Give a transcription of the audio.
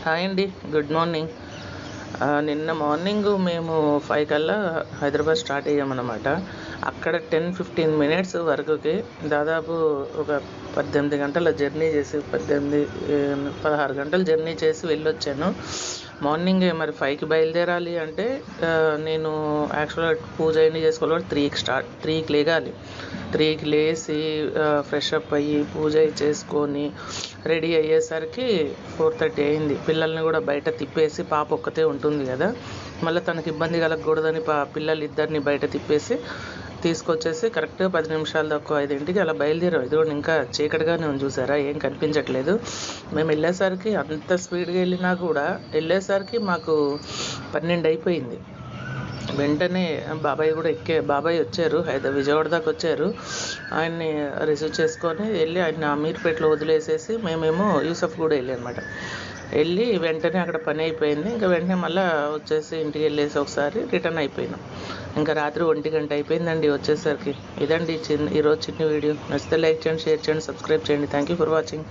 Hi అండి, good morning. నిన్న morning మేము 5 కల్లా హైదరాబాద్ స్టార్ట్ అయ్యామన్నమాట. అక్కడ 10-15 మినిట్స్ వరకుకి దాదాపు ఒక 18 గంటల జర్నీ చేసి 16 గంటలు జర్నీ చేసి వెళ్ళొచ్చాను. మార్నింగే మరి 5కి బయలుదేరాలి అంటే నేను యాక్చువల్గా పూజ అన్నీ చేసుకోవాలి. 3కి లేగాలి. 3కి లేచి ఫ్రెష్ అప్ అయ్యి పూజ చేసుకొని రెడీ అయ్యేసరికి 4:30 అయింది. పిల్లల్ని కూడా బయట తిప్పేసి, పాప ఒక్కతే ఉంటుంది కదా, మళ్ళీ తనకి ఇబ్బంది కలగకూడదని పిల్లలు ఇద్దరిని బయట తిప్పేసి తీసుకొచ్చేసి కరెక్ట్గా 10 నిమిషాలు తక్కువ 5ంటికి అలా బయలుదేరాం. ఇది కూడా ఇంకా చీకటిగానే ఉంది, చూసారా, ఏం కనిపించట్లేదు. మేము వెళ్ళేసరికి అంత స్పీడ్గా వెళ్ళినా కూడా వెళ్ళేసరికి మాకు 12 అయిపోయింది. వెంటనే బాబాయ్ వచ్చారు, విజయవాడ దాకా వచ్చారు. ఆయన్ని రిసీవ్ చేసుకొని వెళ్ళి ఆయన అమీర్పేటలో వదిలేసేసి మేమేమో యూసఫ్ కూడా అనమాట. వెళ్ళి వెంటనే అక్కడ పని అయిపోయింది. ఇంకా వెంటనే మళ్ళీ వచ్చేసి ఇంటికి వెళ్ళేసి ఒకసారి రిటర్న్ అయిపోయినాం. ఇంకా రాత్రి 1 గంట అయిపోయిందండి వచ్చేసరికి. ఇదండి ఈరోజు చిన్న వీడియో. నచ్చితే లైక్ చేయండి, షేర్ చేయండి, సబ్స్క్రైబ్ చేయండి. Thank you for watching.